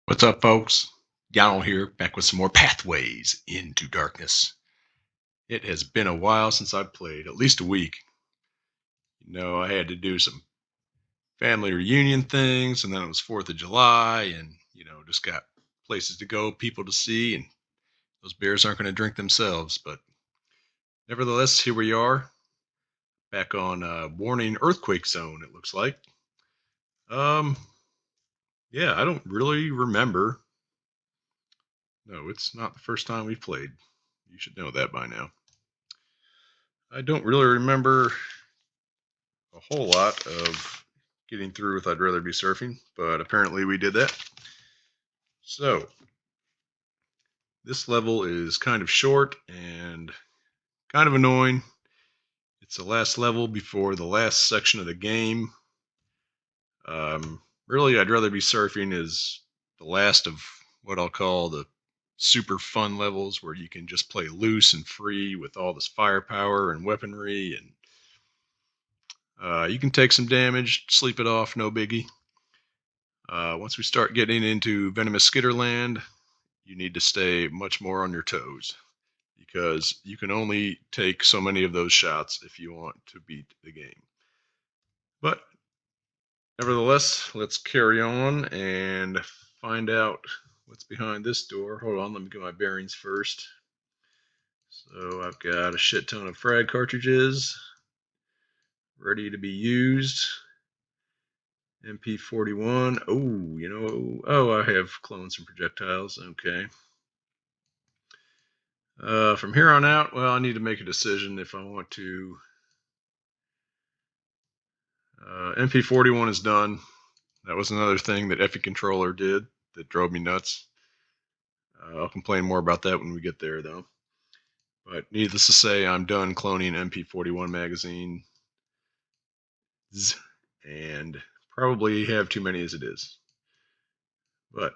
What's up, folks? Donald here, back with some more Pathways into Darkness. It has been a while since I've played, at least a week. I had to do some family reunion things, and then it was 4th of July, and, just got places to go, people to see, and those bears aren't going to drink themselves. But nevertheless, here we are, back on Warning Earthquake Zone, it looks like. Um, yeah, I don't really remember. No, it's not the first time we've played. You should know that by now. I don't really remember a whole lot of getting through with I'd Rather Be Surfing, but apparently we did that. So, this level is kind of short and kind of annoying. It's the last level before the last section of the game. Really, I'd Rather Be Surfing is the last of what I'll call the super fun levels where you can just play loose and free with all this firepower and weaponry, and you can take some damage, sleep it off, no biggie. Once we start getting into Venomous Skitterland, you need to stay much more on your toes because you can only take so many of those shots if you want to beat the game. But nevertheless, let's carry on and find out what's behind this door. Hold on, let me get my bearings first. So I've got a shit ton of frag cartridges ready to be used. MP41. I have clones and projectiles. Okay. From here on out, well, I need to make a decision if I want to. MP41 is done. That was another thing that Effie Controller did that drove me nuts. I'll complain more about that when we get there, though. But needless to say, I'm done cloning MP41 magazines and probably have too many as it is. But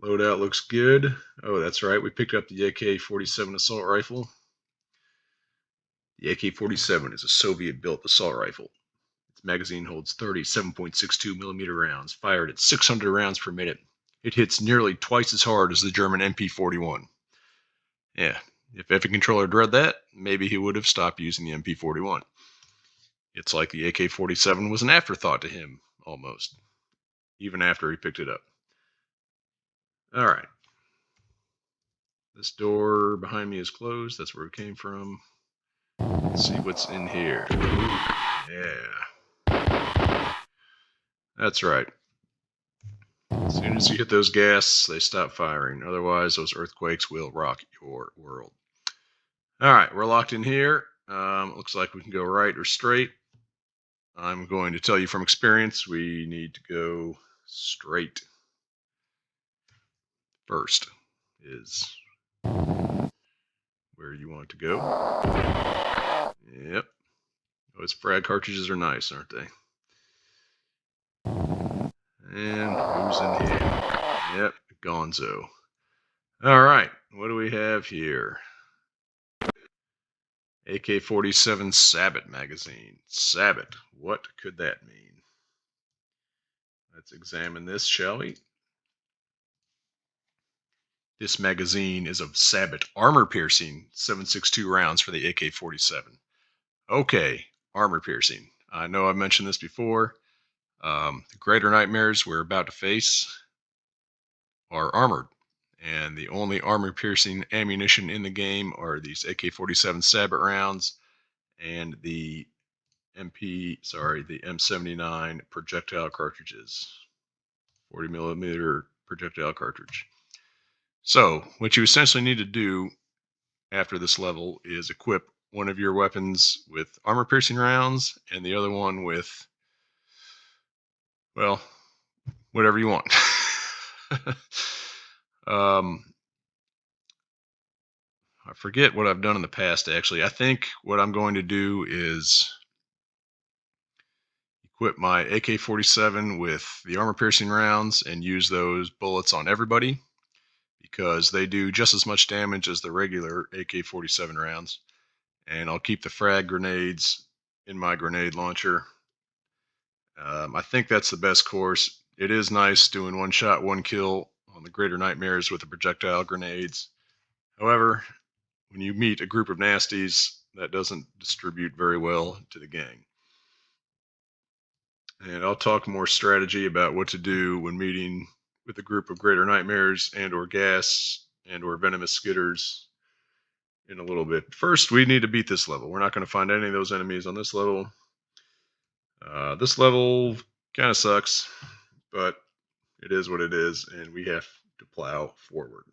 loadout looks good. Oh, that's right. We picked up the AK-47 assault rifle. The AK-47 is a Soviet-built assault rifle. Its magazine holds 37.62 millimeter rounds, fired at 600 rounds per minute. It hits nearly twice as hard as the German MP-41. Yeah, if Effie Controller had read that, maybe he would have stopped using the MP-41. It's like the AK-47 was an afterthought to him, almost, even after he picked it up. All right. This door behind me is closed. That's where it came from. Let's see what's in here. Yeah. That's right. As soon as you hit those gas, they stop firing. Otherwise, those earthquakes will rock your world. All right, we're locked in here. Looks like we can go right or straight. I'm going to tell you from experience, we need to go straight. First is where you want to go. Yep. Those frag cartridges are nice, aren't they? And who's in here? Yep, Gonzo. All right, what do we have here? AK-47 Sabbat magazine. Sabbat, what could that mean? Let's examine this, shall we? This magazine is of Sabbat armor-piercing 7.62 rounds for the AK-47. Okay, armor-piercing. I know I've mentioned this before. The greater nightmares we're about to face are armored, and the only armor-piercing ammunition in the game are these AK-47 Sabbat rounds and the M79 projectile cartridges, 40 millimeter projectile cartridge. So, what you essentially need to do after this level is equip one of your weapons with armor-piercing rounds and the other one with, well, whatever you want. I forget what I've done in the past, actually. I think what I'm going to do is equip my AK-47 with the armor-piercing rounds and use those bullets on everybody because they do just as much damage as the regular AK-47 rounds. And I'll keep the frag grenades in my grenade launcher. I think that's the best course. It is nice doing one shot, one kill on the greater nightmares with the projectile grenades. However, when you meet a group of nasties, that doesn't distribute very well to the gang. And I'll talk more strategy about what to do when meeting with a group of greater nightmares and or gas and or venomous skitters in a little bit. First, we need to beat this level. We're not going to find any of those enemies on this level. This level kind of sucks, but it is what it is, and we have to plow forward.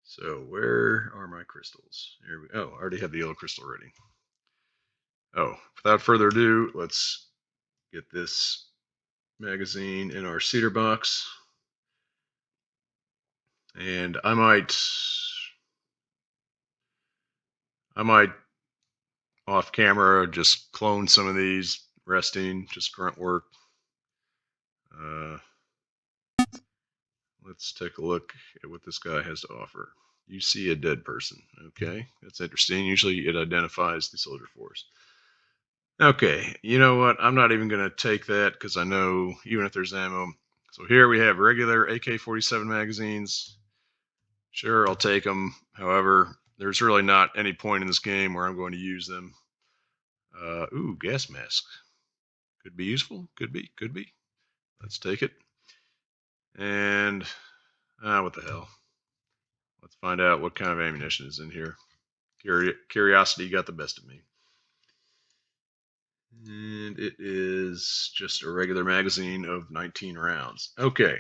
So where are my crystals? Here we I already have the yellow crystal ready. Oh, without further ado, let's get this magazine in our cedar box. And I might off camera just clone some of these, resting, just grunt work. Let's take a look at what this guy has to offer. You see a dead person. Okay, that's interesting. Usually it identifies the soldier force. Okay, you know what? I'm not even going to take that because I know even if there's ammo. So here we have regular AK-47 magazines. Sure, I'll take them. However, there's really not any point in this game where I'm going to use them. Ooh, gas mask. Could be useful. Could be. Let's take it. And, what the hell? Let's find out what kind of ammunition is in here. Curiosity got the best of me. And it is just a regular magazine of 19 rounds. Okay.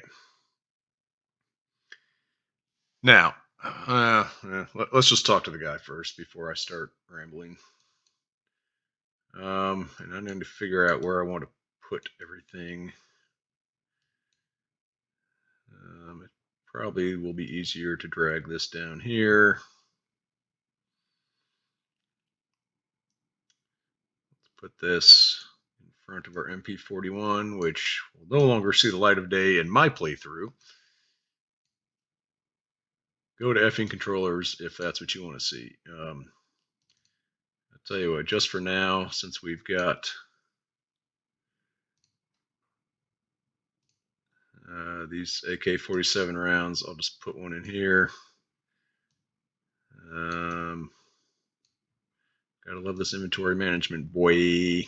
Now, let's just talk to the guy first before I start rambling. And I need to figure out where I want to put everything. It probably will be easier to drag this down here. Let's put this in front of our MP41, which will no longer see the light of day in my playthrough. Go to effing controllers if that's what you want to see. I'll tell you what, just for now, since we've got these AK-47 rounds, I'll just put one in here. Gotta love this inventory management, boy.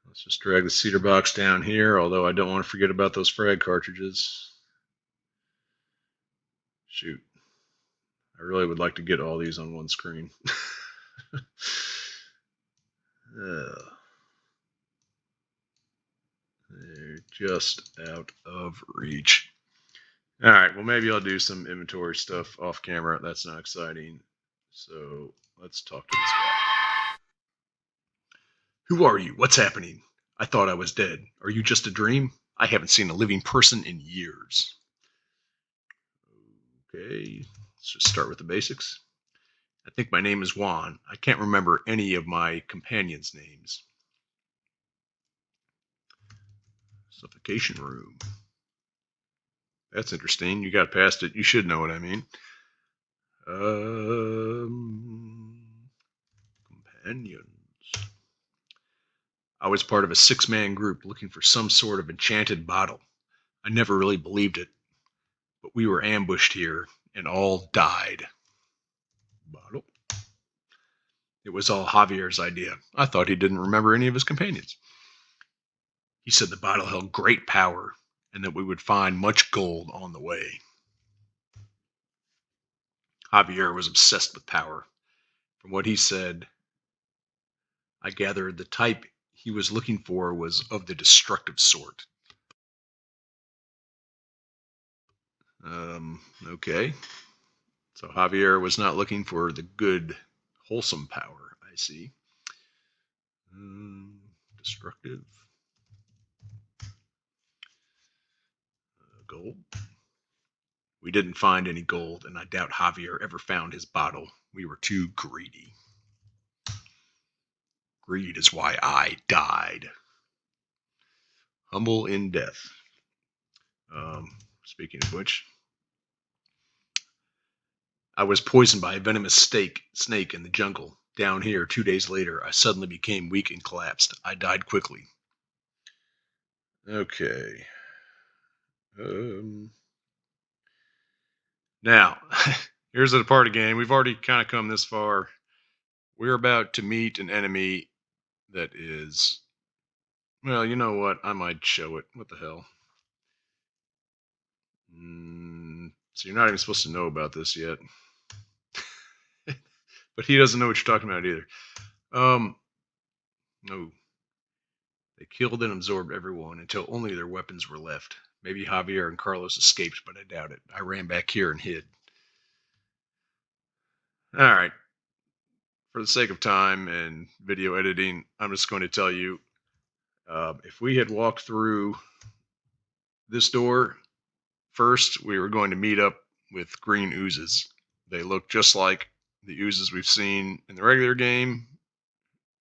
Let's just drag the cedar box down here, although I don't want to forget about those frag cartridges. Shoot. I really would like to get all these on one screen. They're just out of reach. All right, well, maybe I'll do some inventory stuff off camera. That's not exciting. So let's talk to this guy. Who are you? What's happening? I thought I was dead. Are you just a dream? I haven't seen a living person in years. Okay, let's just start with the basics. I think my name is Juan. I can't remember any of my companions' names. Suffocation room. That's interesting. You got past it. You should know what I mean. Companions. I was part of a 6-man group looking for some sort of enchanted bottle. I never really believed it, but we were ambushed here and all died. Bottle? It was all Javier's idea. I thought he didn't remember any of his companions. He said the bottle held great power and that we would find much gold on the way. Javier was obsessed with power. From what he said, I gathered the type he was looking for was of the destructive sort. Okay. So Javier was not looking for the good, wholesome power, I see. Destructive. Gold. We didn't find any gold, and I doubt Javier ever found his bottle. We were too greedy. Greed is why I died. Humble in death. Speaking of which, I was poisoned by a venomous snake in the jungle. Down here, 2 days later, I suddenly became weak and collapsed. I died quickly. Okay. Now, here's the part of the game. We've already kind of come this far. We're about to meet an enemy that is, well, you know what? I might show it. What the hell? So you're not even supposed to know about this yet. But he doesn't know what you're talking about either. No. They killed and absorbed everyone until only their weapons were left. Maybe Javier and Carlos escaped, but I doubt it. I ran back here and hid. All right. For the sake of time and video editing, I'm just going to tell you if we had walked through this door first, we were going to meet up with green oozes. They look just like the oozes we've seen in the regular game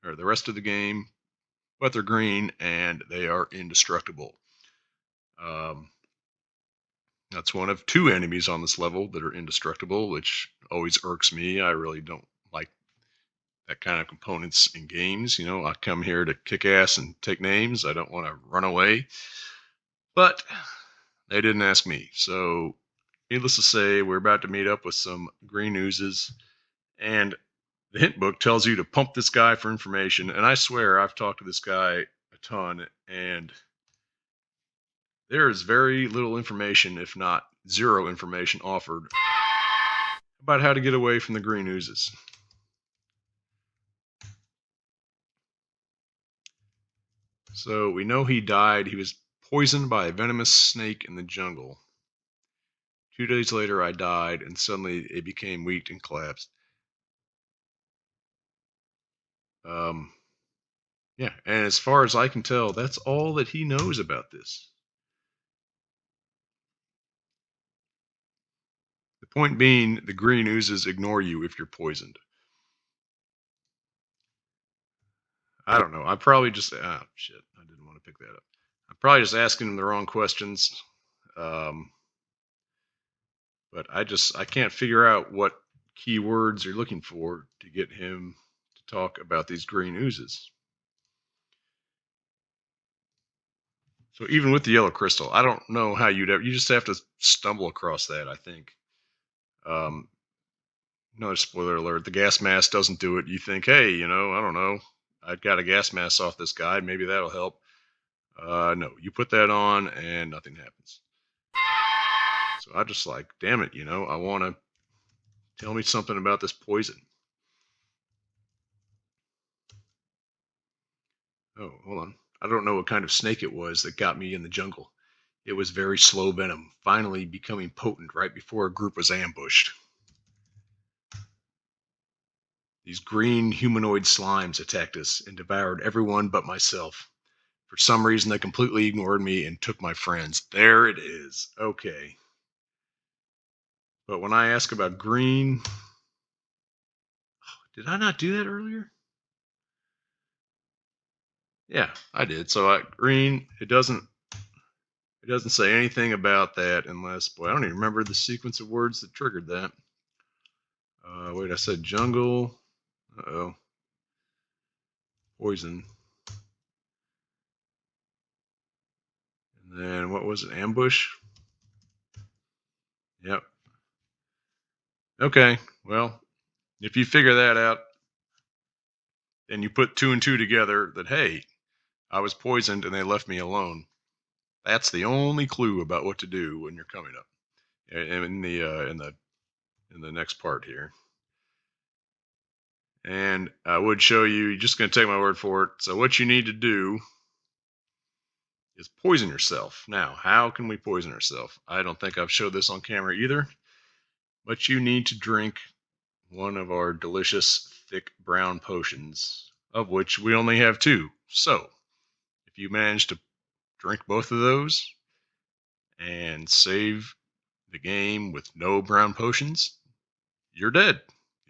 or the rest of the game, but they're green and they are indestructible. Um, that's one of two enemies on this level that are indestructible, which always irks me. I really don't like that kind of components in games. You know, I come here to kick ass and take names. I don't want to run away. But they didn't ask me. So, needless to say, we're about to meet up with some green oozes. And the hint book tells you to pump this guy for information. And I swear I've talked to this guy a ton. And there is very little information, if not zero information, offered about how to get away from the green oozes. So we know he died. He was poisoned by a venomous snake in the jungle. 2 days later, I died, and suddenly it became weak and collapsed. Yeah, and as far as I can tell, that's all that he knows about this. The point being, the green oozes ignore you if you're poisoned. I don't know. I probably just shit. I didn't want to pick that up. I'm probably just asking him the wrong questions. Um, but I can't figure out what keywords you're looking for to get him to talk about these green oozes. So even with the yellow crystal, I don't know how you just have to stumble across that, I think. Another spoiler alert, the gas mask doesn't do it. You think, hey, I don't know. I got a gas mask off this guy. Maybe that'll help. No, you put that on and nothing happens. So I just like, damn it, I want to tell me something about this poison. Oh, hold on. I don't know what kind of snake it was that got me in the jungle. It was very slow venom, finally becoming potent right before a group was ambushed. These green humanoid slimes attacked us and devoured everyone but myself. For some reason, they completely ignored me and took my friends. There it is. Okay. But when I ask about green, did I not do that earlier? Yeah, I did. So green, it doesn't say anything about that unless, boy, I don't even remember the sequence of words that triggered that. Wait, I said jungle. Uh-oh. Poison. And then what was it? Ambush? Yep. Okay. Well, if you figure that out and you put two and two together that, hey, I was poisoned and they left me alone. That's the only clue about what to do when you're coming up in the next part here. And I would show you. You're just going to take my word for it. So what you need to do is poison yourself. Now, how can we poison ourselves? I don't think I've showed this on camera either. But you need to drink one of our delicious thick brown potions, of which we only have two. So if you manage to drink both of those and save the game with no brown potions, you're dead.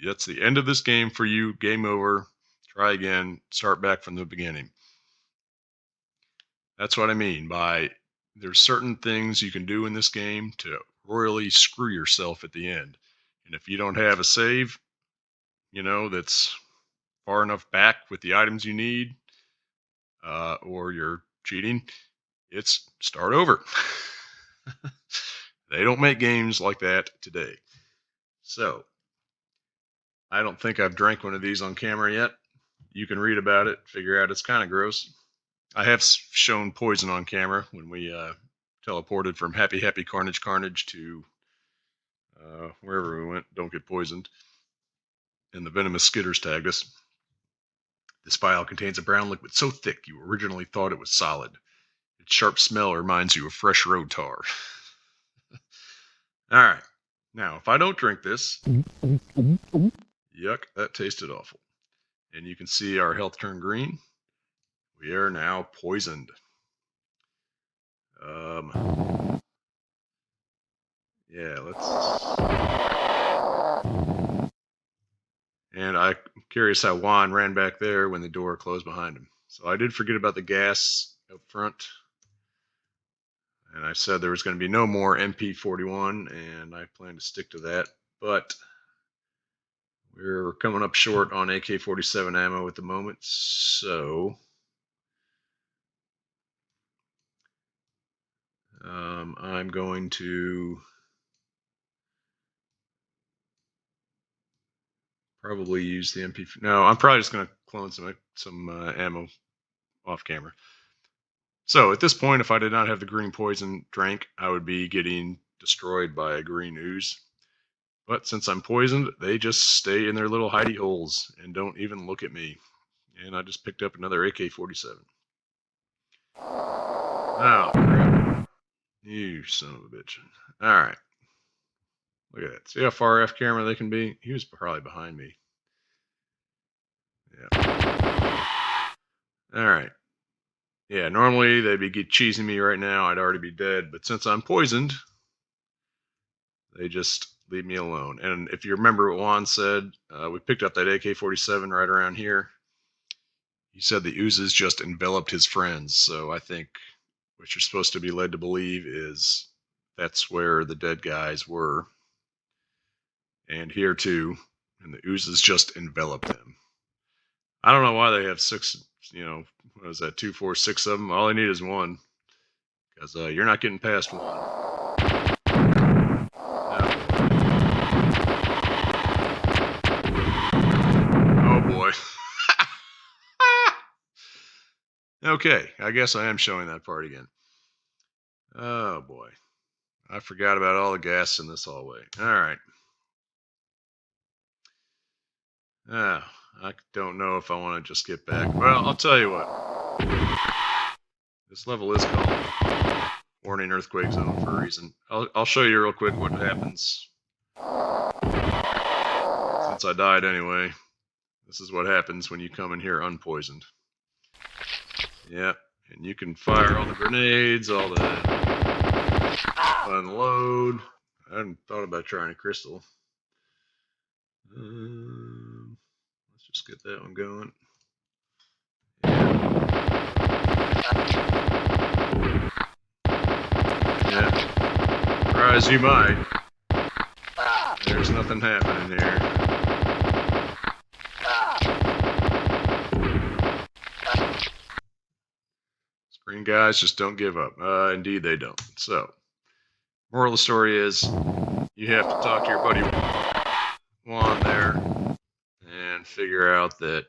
That's the end of this game for you. Game over. Try again. Start back from the beginning. That's what I mean by there's certain things you can do in this game to royally screw yourself at the end. And if you don't have a save, that's far enough back with the items you need, or you're cheating, it's start over. They don't make games like that today. So, I don't think I've drank one of these on camera yet. You can read about it, figure out it's kind of gross. I have shown poison on camera when we teleported from Happy Happy Carnage Carnage to wherever we went. Don't get poisoned. And the venomous skitters tagged us. This vial contains a brown liquid so thick you originally thought it was solid. Its sharp smell reminds you of fresh road tar. All right. Now, if I don't drink this, yuck, that tasted awful. And you can see our health turn green. We are now poisoned. Yeah, let's. And I'm curious how Juan ran back there when the door closed behind him. So I did forget about the gas up front. And I said there was going to be no more MP41, and I plan to stick to that. But we're coming up short on AK-47 ammo at the moment, so I'm going to probably use the MP. No, I'm probably just going to clone some ammo off camera. So at this point, if I did not have the green poison drank, I would be getting destroyed by a green ooze. But since I'm poisoned, they just stay in their little hidey holes and don't even look at me. And I just picked up another AK-47. Oh, crap. You son of a bitch. All right. Look at that. See how far off camera they can be? He was probably behind me. Yeah. All right. Yeah, normally they'd be cheesing me right now. I'd already be dead. But since I'm poisoned, they just leave me alone. And if you remember what Juan said, we picked up that AK-47 right around here. He said the oozes just enveloped his friends. So I think what you're supposed to be led to believe is that's where the dead guys were. And here too. And the oozes just enveloped them. I don't know why they have six, what is that, 2, 4, 6 of them? All I need is one. Because you're not getting past one. Oh boy. Okay, I guess I am showing that part again. Oh boy. I forgot about all the gas in this hallway. All right. I don't know if I want to just get back. Well, I'll tell you what. This level is called Warning Earthquake Zone for a reason. I'll show you real quick what happens. Since I died anyway, this is what happens when you come in here unpoisoned. Yep, and you can fire all the grenades, all the unload. I hadn't thought about trying a crystal. Let's just get that one going. Yeah. Surprise you might. There's nothing happening here. Green guys just don't give up. Indeed they don't. So, moral of the story is you have to talk to your buddy Juan there and figure out that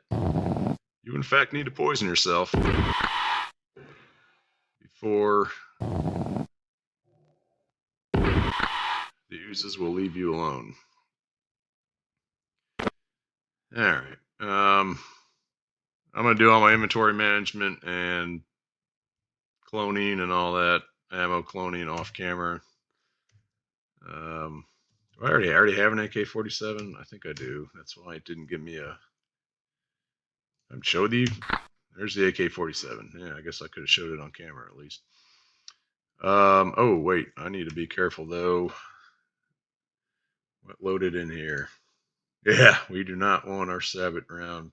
you in fact need to poison yourself before the oozes will leave you alone. All right. I'm going to do all my inventory management and cloning and all that, ammo cloning off camera. Do I already have an AK-47? I think I do. That's why it didn't give me a... I showed you. There's the AK-47. Yeah, I guess I could have showed it on camera at least. Oh, wait. I need to be careful, though. What loaded in here? Yeah, we do not want our Sabot round.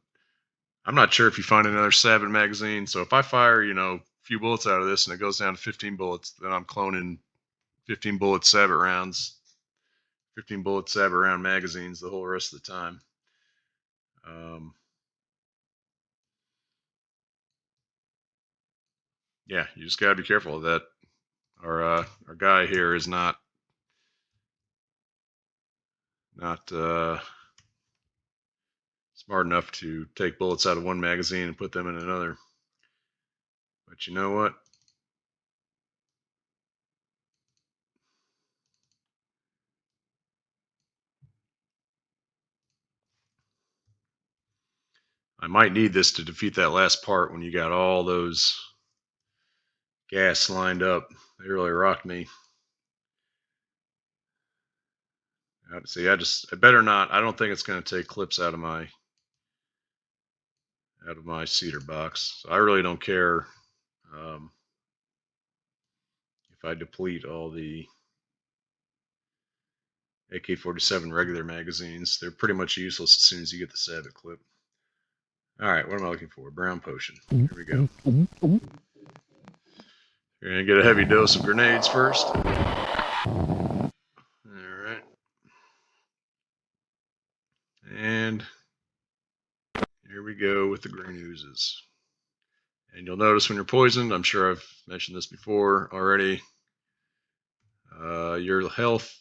I'm not sure if you find another Sabot magazine. So if I fire, a few bullets out of this and it goes down to 15 bullets, then I'm cloning 15 bullet Sabot rounds, 15 bullet Sabot round magazines the whole rest of the time. Yeah, you just gotta be careful of that. Our guy here is not Not smart enough to take bullets out of one magazine and put them in another. But you know what? I might need this to defeat that last part when you got all those gas lined up. They really rocked me. See, I better not. I don't think it's going to take clips out of my cedar box. So I really don't care if I deplete all the AK-47 regular magazines. They're pretty much useless as soon as you get the Sabot clip. All right, what am I looking for? Brown potion. Here we go. You're going to get a heavy dose of grenades first. All right. And here we go with the green oozes. And you'll notice when you're poisoned, I'm sure I've mentioned this before already, your health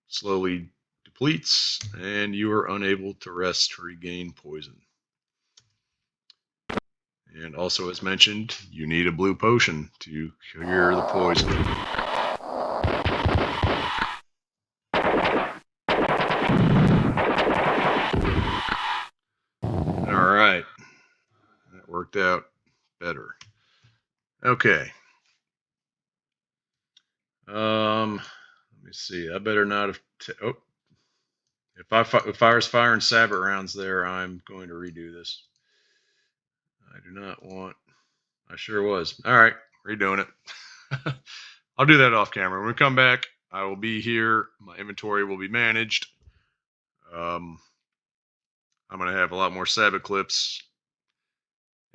slowly depletes and you are unable to rest to regain poison. And also, as mentioned, you need a blue potion to cure the poison. All right. That worked out better. Okay. Let me see. I better not have. If I was firing Sabot rounds there, I'm going to redo this. I do not want. I sure was. All right, redoing it. I'll do that off camera. When we come back, I will be here. My inventory will be managed. I'm going to have a lot more Sabot clips.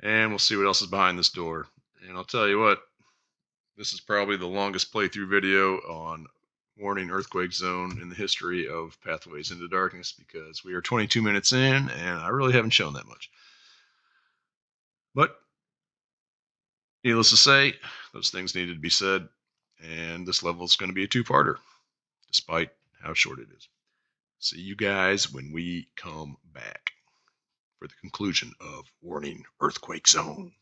And we'll see what else is behind this door. And I'll tell you what, this is probably the longest playthrough video on Warning Earthquake Zone in the history of Pathways into Darkness, because we are 22 minutes in and I really haven't shown that much. But needless to say, those things needed to be said, and this level is going to be a two-parter, despite how short it is. See you guys when we come back for the conclusion of Warning Earthquake Zone.